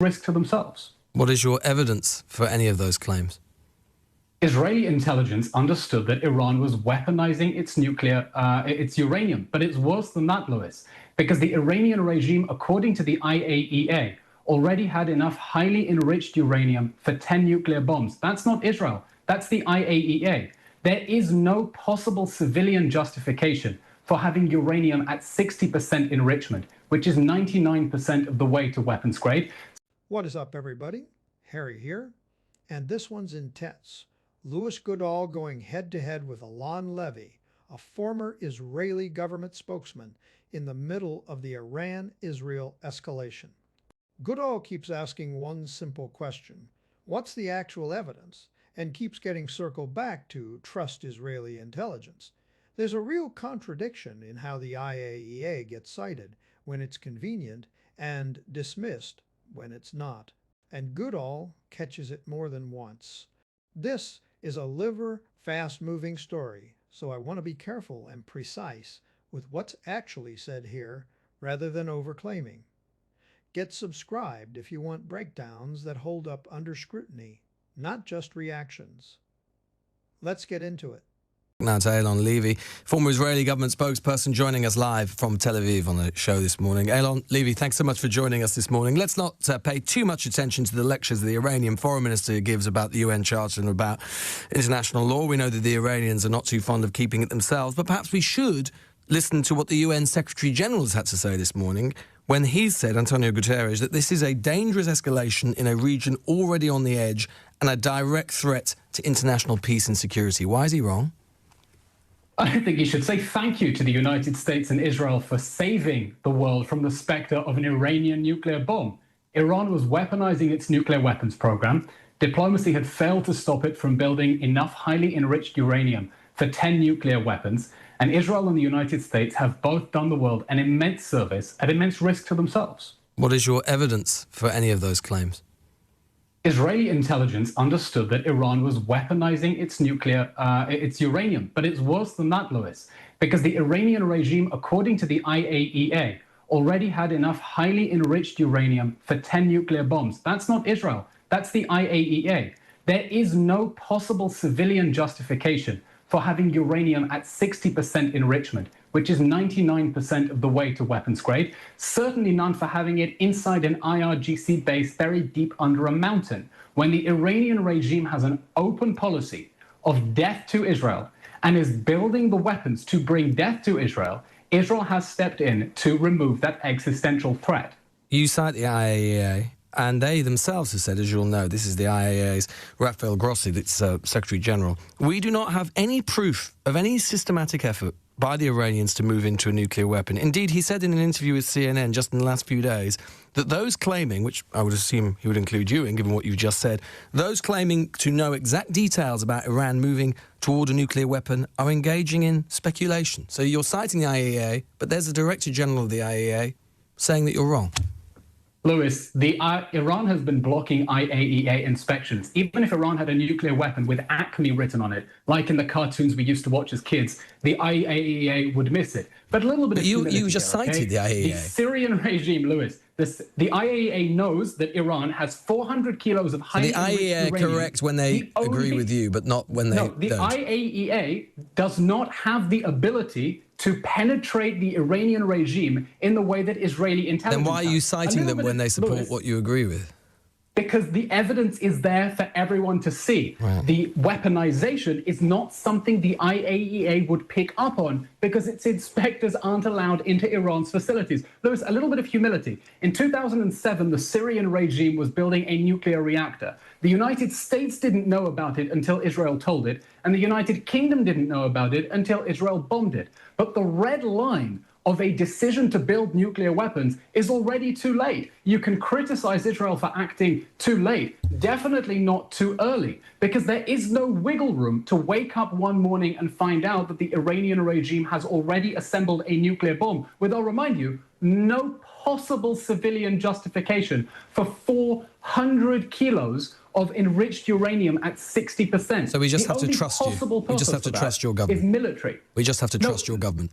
risk to themselves. What is your evidence for any of those claims? Israeli intelligence understood that Iran was weaponizing its uranium, but it's worse than that, Lewis, because the Iranian regime, according to the IAEA, already had enough highly enriched uranium for 10 nuclear bombs. That's not Israel. That's the IAEA. There is no possible civilian justification for having uranium at 60% enrichment, which is 99% of the way to weapons grade. What is up, everybody? Harry here, and this one's intense. Lewis Goodall going head-to-head with Alon Levy, a former Israeli government spokesman, in the middle of the Iran-Israel escalation. Goodall keeps asking one simple question: what's the actual evidence? And keeps getting circled back to trust Israeli intelligence. There's a real contradiction in how the IAEA gets cited when it's convenient and dismissed when it's not. And Goodall catches it more than once. This is a liver fast-moving story, so I want to be careful and precise with what's actually said here rather than overclaiming. Get subscribed if you want breakdowns that hold up under scrutiny, not just reactions. Let's get into it. Now to Alon Levy, former Israeli government spokesperson, joining us live from Tel Aviv on the show this morning. Alon Levy, thanks so much for joining us this morning. Let's not pay too much attention to the lectures the Iranian foreign minister gives about the UN Charter and about international law. We know that the Iranians are not too fond of keeping it themselves, but perhaps we should listen to what the UN Secretary General has had to say this morning when he said, Antonio Guterres, that this is a dangerous escalation in a region already on the edge and a direct threat to international peace and security. Why is he wrong? I think you should say thank you to the United States and Israel for saving the world from the specter of an Iranian nuclear bomb. Iran was weaponizing its nuclear weapons program. Diplomacy had failed to stop it from building enough highly enriched uranium for 10 nuclear weapons. And Israel and the United States have both done the world an immense service at immense risk to themselves. What is your evidence for any of those claims? Israeli intelligence understood that Iran was weaponizing its uranium, but it's worse than that, Lewis, because the Iranian regime, according to the IAEA, already had enough highly enriched uranium for 10 nuclear bombs. That's not Israel. That's the IAEA. There is no possible civilian justification for having uranium at 60% enrichment, which is 99% of the way to weapons grade. Certainly none for having it inside an IRGC base buried deep under a mountain. When the Iranian regime has an open policy of death to Israel and is building the weapons to bring death to Israel, Israel has stepped in to remove that existential threat. You cite the IAEA, and they themselves have said, as you'll know, this is the IAEA's Rafael Grossi, its Secretary General, we do not have any proof of any systematic effort by the Iranians to move into a nuclear weapon. Indeed, he said in an interview with CNN just in the last few days that those claiming, which I would assume he would include you in, given what you've just said, those claiming to know exact details about Iran moving toward a nuclear weapon are engaging in speculation. So you're citing the IAEA, but there's a Director General of the IAEA saying that you're wrong. Lewis, Iran has been blocking IAEA inspections. Even if Iran had a nuclear weapon with Acme written on it, like in the cartoons we used to watch as kids, the IAEA would miss it. But a little bit of humility you just here, cited okay? the IAEA. The Syrian regime, Lewis, the IAEA knows that Iran has 400 kilos of highly enriched uranium. The IAEA correct when they agree with you, but not when they don't. The IAEA does not have the ability to penetrate the Iranian regime in the way that Israeli intelligence Then why are you citing them when they support Lewis, what you agree with? Because the evidence is there for everyone to see. Right. The weaponization is not something the IAEA would pick up on because its inspectors aren't allowed into Iran's facilities. Lewis, a little bit of humility. In 2007, the Syrian regime was building a nuclear reactor. The United States didn't know about it until Israel told it, and the United Kingdom didn't know about it until Israel bombed it. But the red line of a decision to build nuclear weapons is already too late. You can criticize Israel for acting too late, definitely not too early, because there is no wiggle room to wake up one morning and find out that the Iranian regime has already assembled a nuclear bomb with, I'll remind you, no possible civilian justification for 400 kilos of enriched uranium at 60%. So we just have to trust you. We just have to trust your government. Is military. We just have to trust your government.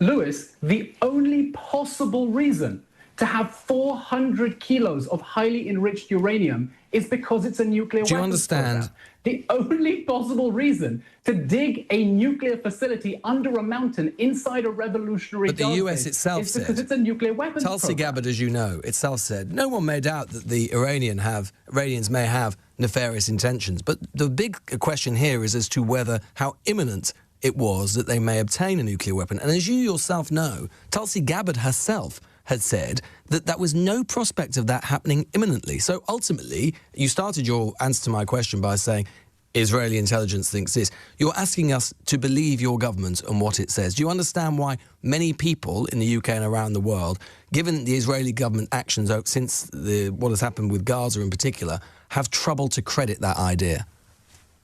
Lewis, the only possible reason to have 400 kilos of highly enriched uranium is because it's a nuclear weapons Do you understand? program. The only possible reason to dig a nuclear facility under a mountain inside a revolutionary But the guard US base itself is because said, it's a nuclear weapons Tulsi program. Gabbard, as you know, itself said, no one may doubt that the Iranians may have nefarious intentions. But the big question here is as to how imminent it was that they may obtain a nuclear weapon. And as you yourself know, Tulsi Gabbard herself had said that there was no prospect of that happening imminently. So ultimately, you started your answer to my question by saying Israeli intelligence thinks this. You're asking us to believe your government and what it says. Do you understand why many people in the UK and around the world, given the Israeli government actions since what has happened with Gaza in particular, have trouble to credit that idea?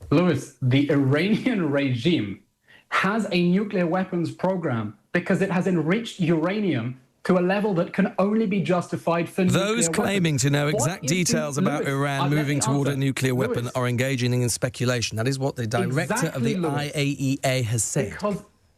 Lewis, the Iranian regime has a nuclear weapons program because it has enriched uranium to a level that can only be justified for nuclear weapons. Those claiming to know exact details about Iran moving toward a nuclear weapon are engaging in speculation. That is what the director of the IAEA has said.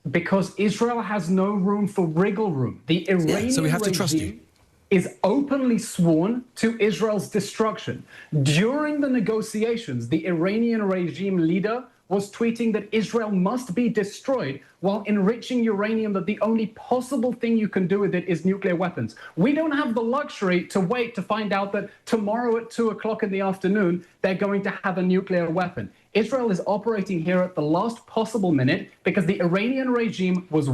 Because Israel has no room for wriggle room. The Iranian so we have to trust you. regime is openly sworn to Israel's destruction. During the negotiations, the Iranian regime leader was tweeting that Israel must be destroyed while enriching uranium, that the only possible thing you can do with it is nuclear weapons. We don't have the luxury to wait to find out that tomorrow at 2 o'clock in the afternoon, they're going to have a nuclear weapon. Israel is operating here at the last possible minute because the Iranian regime was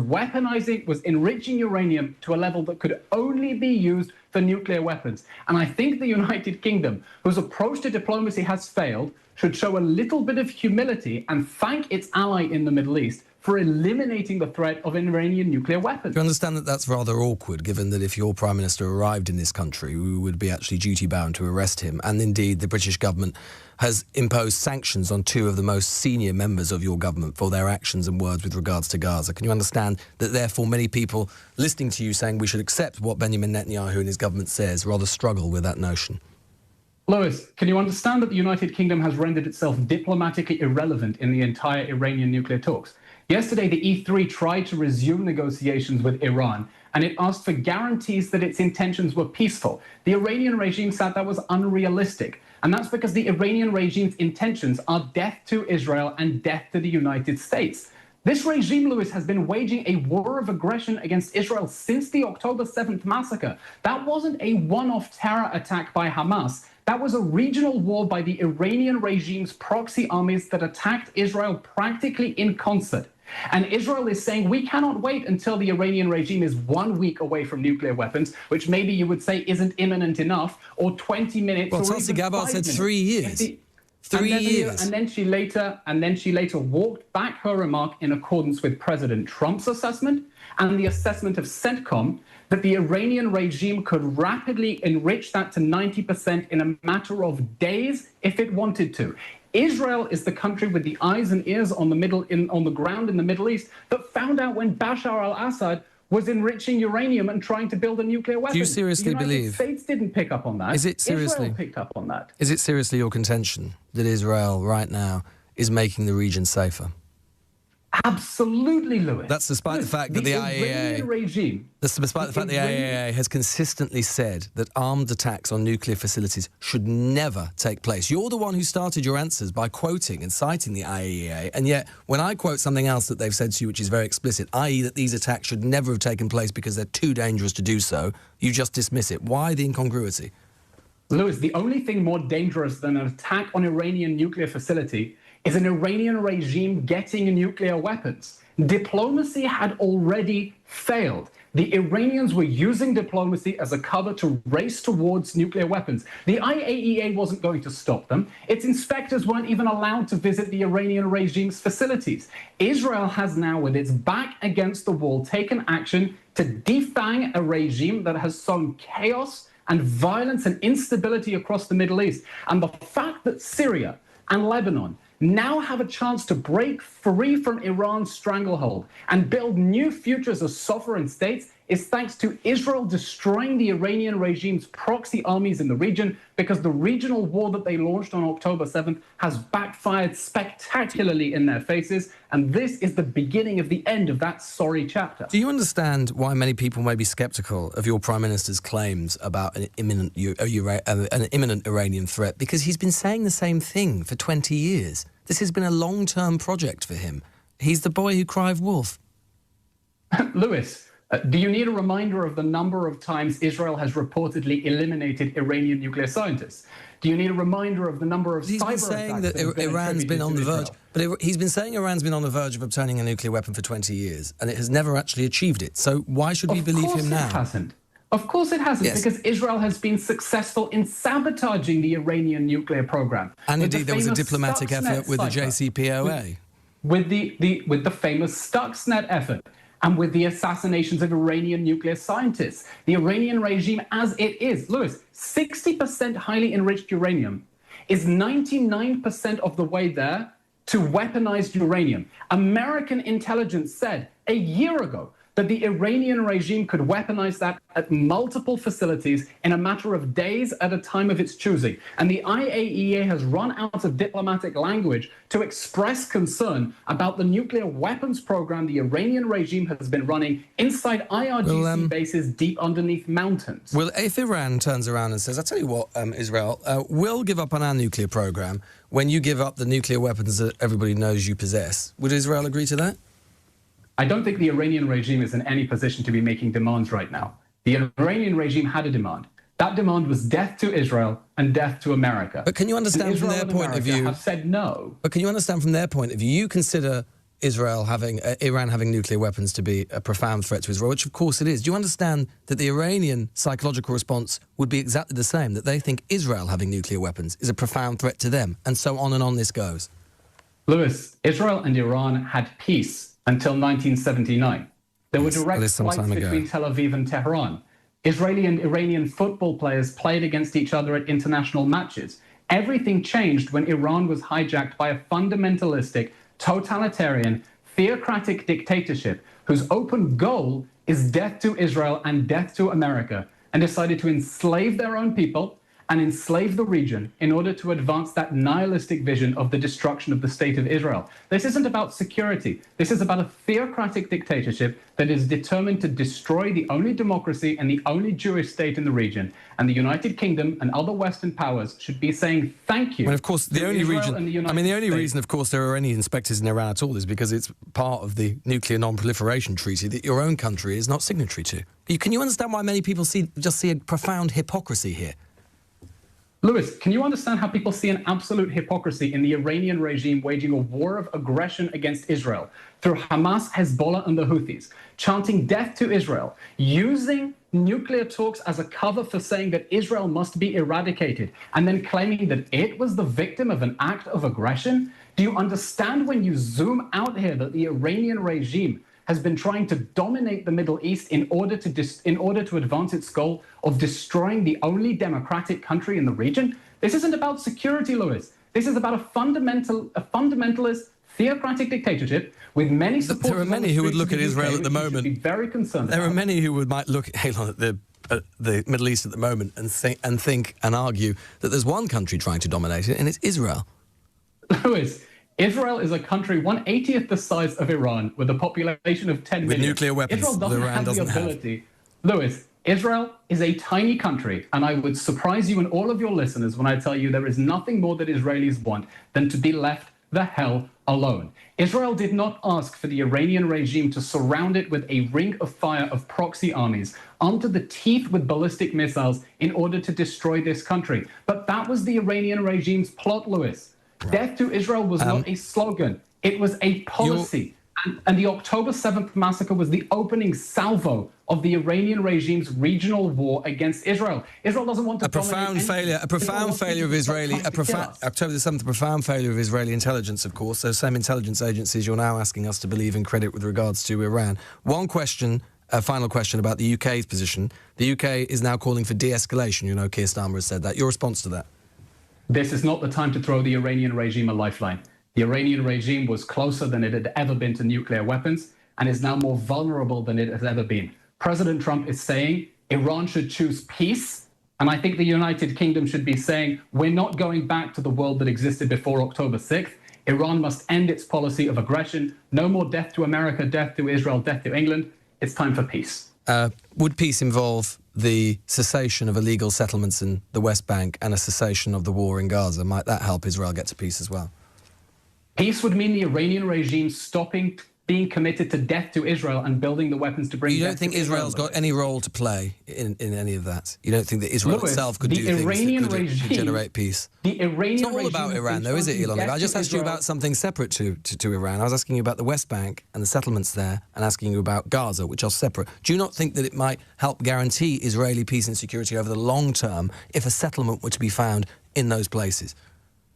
enriching uranium to a level that could only be used for nuclear weapons. And I think the United Kingdom, whose approach to diplomacy has failed, should show a little bit of humility and thank its ally in the Middle East for eliminating the threat of Iranian nuclear weapons. Do you understand that that's rather awkward, given that if your Prime Minister arrived in this country, we would be actually duty-bound to arrest him, and indeed the British government has imposed sanctions on 2 of the most senior members of your government for their actions and words with regards to Gaza? Can you understand that therefore many people listening to you saying we should accept what Benjamin Netanyahu and his government says rather struggle with that notion? Lewis, can you understand that the United Kingdom has rendered itself diplomatically irrelevant in the entire Iranian nuclear talks? Yesterday, the E3 tried to resume negotiations with Iran, and it asked for guarantees that its intentions were peaceful. The Iranian regime said that was unrealistic, and that's because the Iranian regime's intentions are death to Israel and death to the United States. This regime, Lewis, has been waging a war of aggression against Israel since the October 7th massacre. That wasn't a one-off terror attack by Hamas. That was a regional war by the Iranian regime's proxy armies that attacked Israel practically in concert. And Israel is saying we cannot wait until the Iranian regime is 1 week away from nuclear weapons, which maybe you would say isn't imminent enough, or 20 minutes. Well, or Tulsi even Gabbard 5 said minutes. 3 years. 3 years. And then she later walked back her remark in accordance with President Trump's assessment and the assessment of CENTCOM that the Iranian regime could rapidly enrich that to 90% in a matter of days if it wanted to. Israel is the country with the eyes and ears on the ground in the Middle East that found out when Bashar al-Assad was enriching uranium and trying to build a nuclear weapon. Do you seriously the believe? United States didn't pick up on that. Is it seriously? Israel picked up on that. Is it seriously your contention that Israel right now is making the region safer? Absolutely, Lewis. That's despite the fact that the IAEA, despite the fact the IAEA has consistently said that armed attacks on nuclear facilities should never take place. You're the one who started your answers by quoting and citing the IAEA, and yet when I quote something else that they've said to you, which is very explicit, i.e. that these attacks should never have taken place because they're too dangerous to do so, you just dismiss it. Why the incongruity? Lewis, the only thing more dangerous than an attack on Iranian nuclear facility is an Iranian regime getting nuclear weapons. Diplomacy had already failed. The Iranians were using diplomacy as a cover to race towards nuclear weapons. The IAEA wasn't going to stop them. Its inspectors weren't even allowed to visit the Iranian regime's facilities. Israel has now, with its back against the wall, taken action to defang a regime that has sown chaos and violence and instability across the Middle East. And the fact that Syria and Lebanon now have a chance to break free from Iran's stranglehold and build new futures as sovereign states is thanks to Israel destroying the Iranian regime's proxy armies in the region, because the regional war that they launched on October 7th has backfired spectacularly in their faces, and this is the beginning of the end of that sorry chapter. Do you understand why many people may be sceptical of your Prime Minister's claims about an imminent Iranian threat? Because he's been saying the same thing for 20 years. This has been a long-term project for him. He's the boy who cried wolf. Lewis, do you need a reminder of the number of times Israel has reportedly eliminated Iranian nuclear scientists? Do you need a reminder of the number of cyber attacks? He's been saying that Iran's been on the verge, but he's been saying Iran's been on the verge of obtaining a nuclear weapon for 20 years, and it has never actually achieved it. So why should we believe him now? Of course it hasn't. Of course it hasn't, yes. Because Israel has been successful in sabotaging the Iranian nuclear program. And indeed, there was a diplomatic effort with the JCPOA. With the famous Stuxnet effort, and with the assassinations of Iranian nuclear scientists. The Iranian regime, as it is, Lewis, 60% highly enriched uranium is 99% of the way there to weaponized uranium. American intelligence said a year ago that the Iranian regime could weaponize that at multiple facilities in a matter of days at a time of its choosing. And the IAEA has run out of diplomatic language to express concern about the nuclear weapons program the Iranian regime has been running inside IRGC bases deep underneath mountains. Well, if Iran turns around and says, I'll tell you what, Israel, we'll give up on our nuclear program when you give up the nuclear weapons that everybody knows you possess, would Israel agree to that? I don't think the Iranian regime is in any position to be making demands right now. The Iranian regime had a demand. That demand was death to Israel and death to America. But can you understand from their point of view? Have said no. But can you understand from their point of view? You consider Iran having nuclear weapons to be a profound threat to Israel, which of course it is. Do you understand that the Iranian psychological response would be exactly the same? That they think Israel having nuclear weapons is a profound threat to them, and so on this goes. Lewis, Israel and Iran had peace until 1979. There were direct flights between Tel Aviv and Tehran. Israeli and Iranian football players played against each other at international matches. Everything changed when Iran was hijacked by a fundamentalistic, totalitarian, theocratic dictatorship whose open goal is death to Israel and death to America, and decided to enslave their own people and enslave the region in order to advance that nihilistic vision of the destruction of the state of Israel. This isn't about security. This is about a theocratic dictatorship that is determined to destroy the only democracy and the only Jewish state in the region. And the United Kingdom and other Western powers should be saying thank you. Well, of course, the only reason, of course, there are any inspectors in Iran at all is because it's part of the nuclear non-proliferation treaty that your own country is not signatory to. Can you understand why many people just see a profound hypocrisy here? Lewis, can you understand how people see an absolute hypocrisy in the Iranian regime waging a war of aggression against Israel through Hamas, Hezbollah, and the Houthis, chanting death to Israel, using nuclear talks as a cover for saying that Israel must be eradicated, and then claiming that it was the victim of an act of aggression? Do you understand when you zoom out here that the Iranian regime has been trying to dominate the Middle East in order to advance its goal of destroying the only democratic country in the region? This isn't about security, Lewis. This is about a fundamentalist, theocratic dictatorship with many supporters. There are many who would look at Israel at the moment. Be very concerned. There are many who might look at the Middle East at the moment and think and argue that there's one country trying to dominate it, and it's Israel. Lewis, Israel is a country 1/80th the size of Iran with a population of 10 million. With nuclear weapons, Israel doesn't have the ability. Lewis, Israel is a tiny country, and I would surprise you and all of your listeners when I tell you there is nothing more that Israelis want than to be left the hell alone. Israel did not ask for the Iranian regime to surround it with a ring of fire of proxy armies armed to the teeth with ballistic missiles in order to destroy this country. But that was the Iranian regime's plot, Lewis. Right. Death to Israel was not a slogan. It was a policy. And the October 7th massacre was the opening salvo of the Iranian regime's regional war against Israel. Israel doesn't want to October the 7th, a profound failure of Israeli intelligence, of course. Those same intelligence agencies you're now asking us to believe and credit with regards to Iran. One question, a final question about the UK's position. The UK is now calling for de-escalation. You know, Keir Starmer has said that. Your response to that? This is not the time to throw the Iranian regime a lifeline. The Iranian regime was closer than it had ever been to nuclear weapons and is now more vulnerable than it has ever been. President Trump is saying Iran should choose peace. And I think the United Kingdom should be saying we're not going back to the world that existed before October 6th. Iran must end its policy of aggression. No more death to America, death to Israel, death to England. It's time for peace. Would peace involve the cessation of illegal settlements in the West Bank and a cessation of the war in Gaza? Might that help Israel get to peace as well? Peace would mean the Iranian regime stopping being committed to death to Israel and building the weapons to bring death to Israel. You don't think Israel's got any role to play in any of that? You don't think that Israel itself could do things that could generate peace? The Iranian it's not all about Iran, though, is it, Alon Levy? I just asked you about something separate to Iran. I was asking you about the West Bank and the settlements there and asking you about Gaza, which are separate. Do you not think that it might help guarantee Israeli peace and security over the long term if a settlement were to be found in those places?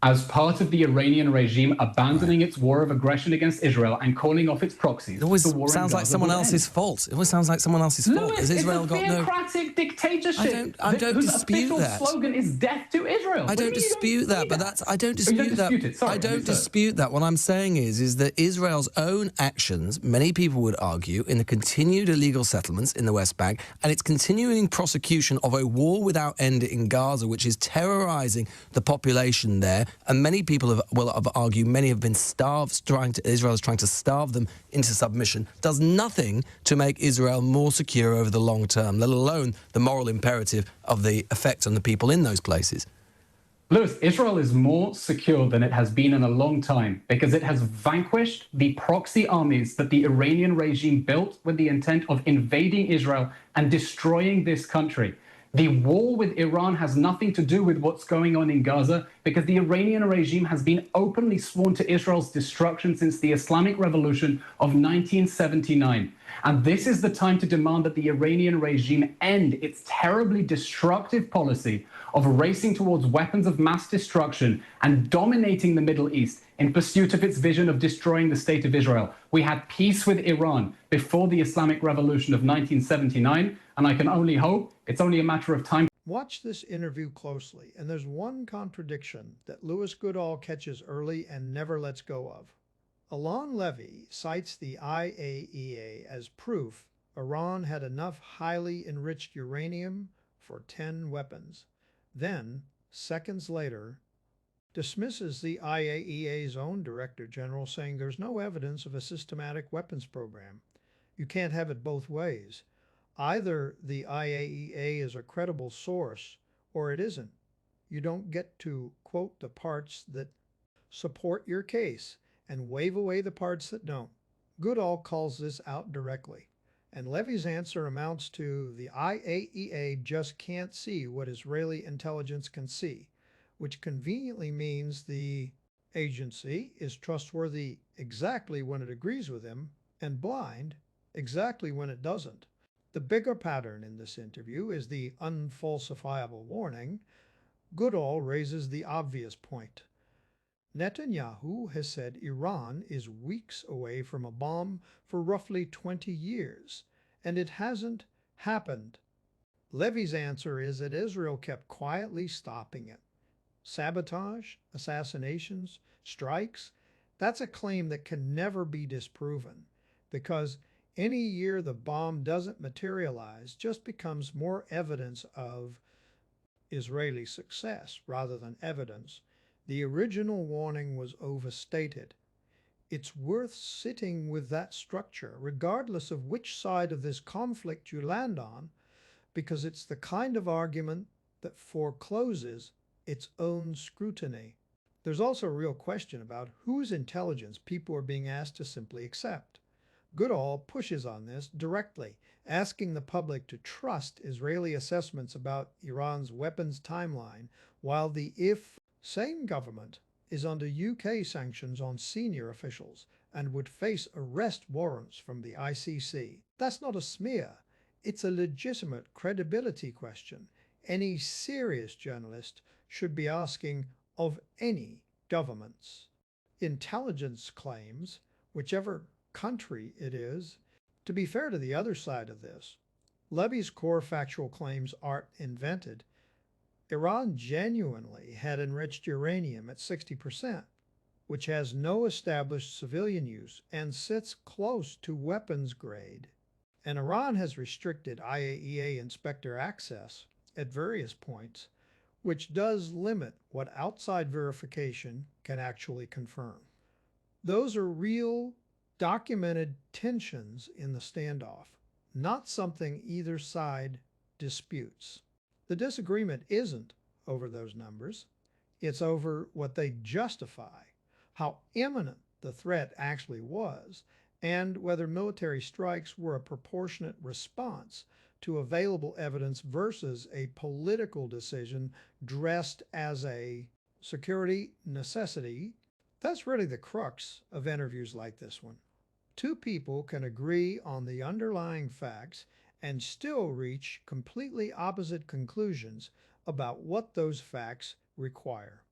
As part of the Iranian regime abandoning its war of aggression against Israel and calling off its proxies, it always sounds like someone else's fault. It always sounds like someone else's fault. Has Israel got no theocratic dictatorship? I don't dispute that. Whose slogan is death to Israel. I don't dispute that, but I don't dispute that. I don't dispute that. What I'm saying is that Israel's own actions, many people would argue, in the continued illegal settlements in the West Bank and its continuing prosecution of a war without end in Gaza, which is terrorizing the population there. And many people have argued, many have been starved, Israel is trying to starve them into submission, does nothing to make Israel more secure over the long term, let alone the moral imperative of the effect on the people in those places. Lewis, Israel is more secure than it has been in a long time because it has vanquished the proxy armies that the Iranian regime built with the intent of invading Israel and destroying this country. The war with Iran has nothing to do with what's going on in Gaza because the Iranian regime has been openly sworn to Israel's destruction since the Islamic Revolution of 1979. And this is the time to demand that the Iranian regime end its terribly destructive policy of racing towards weapons of mass destruction and dominating the Middle East in pursuit of its vision of destroying the state of Israel. We had peace with Iran before the Islamic Revolution of 1979, and I can only hope it's only a matter of time. Watch this interview closely, and there's one contradiction that Lewis Goodall catches early and never lets go of. Alon Levy cites the IAEA as proof Iran had enough highly enriched uranium for 10 weapons. Then, seconds later, dismisses the IAEA's own Director General, saying there's no evidence of a systematic weapons program. You can't have it both ways. Either the IAEA is a credible source or it isn't. You don't get to quote the parts that support your case and wave away the parts that don't. Goodall calls this out directly. And Levy's answer amounts to the IAEA just can't see what Israeli intelligence can see, which conveniently means the agency is trustworthy exactly when it agrees with him and blind exactly when it doesn't. The bigger pattern in this interview is the unfalsifiable warning. Goodall raises the obvious point. Netanyahu has said Iran is weeks away from a bomb for roughly 20 years, and it hasn't happened. Levy's answer is that Israel kept quietly stopping it. Sabotage, assassinations, strikes, that's a claim that can never be disproven, because any year the bomb doesn't materialize just becomes more evidence of Israeli success rather than evidence. The original warning was overstated. It's worth sitting with that structure, regardless of which side of this conflict you land on, because it's the kind of argument that forecloses its own scrutiny. There's also a real question about whose intelligence people are being asked to simply accept. Goodall pushes on this directly, asking the public to trust Israeli assessments about Iran's weapons timeline, while the same government is under UK sanctions on senior officials and would face arrest warrants from the ICC. That's not a smear. It's a legitimate credibility question any serious journalist should be asking of any governments. Intelligence claims, whichever country it is, to be fair to the other side of this, Levy's core factual claims aren't invented. Iran genuinely had enriched uranium at 60%, which has no established civilian use and sits close to weapons grade. And Iran has restricted IAEA inspector access at various points, which does limit what outside verification can actually confirm. Those are real, documented tensions in the standoff, not something either side disputes. The disagreement isn't over those numbers, it's over what they justify, how imminent the threat actually was, and whether military strikes were a proportionate response to available evidence versus a political decision dressed as a security necessity. That's really the crux of interviews like this one. Two people can agree on the underlying facts and still reach completely opposite conclusions about what those facts require.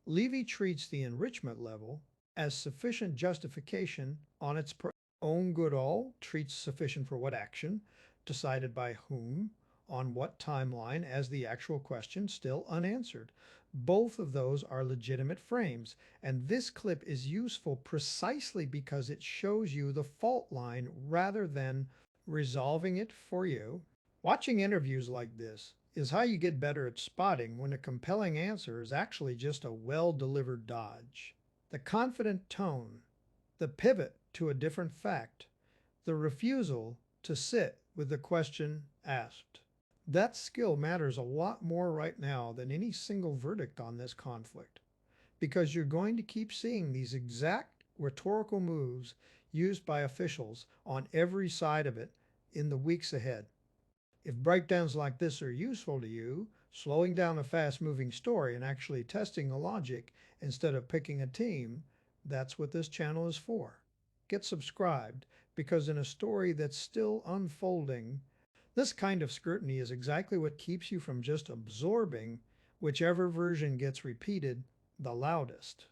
Levy treats the enrichment level as sufficient justification on its own. Goodall treats sufficient for what action, decided by whom, on what timeline, as the actual question still unanswered. Both of those are legitimate frames, and this clip is useful precisely because it shows you the fault line rather than resolving it for you. Watching interviews like this is how you get better at spotting when a compelling answer is actually just a well-delivered dodge. The confident tone, the pivot to a different fact, the refusal to sit with the question asked. That skill matters a lot more right now than any single verdict on this conflict, because you're going to keep seeing these exact rhetorical moves used by officials on every side of it in the weeks ahead. If breakdowns like this are useful to you, slowing down a fast-moving story and actually testing the logic instead of picking a team, that's what this channel is for. Get subscribed, because in a story that's still unfolding, this kind of scrutiny is exactly what keeps you from just absorbing whichever version gets repeated the loudest.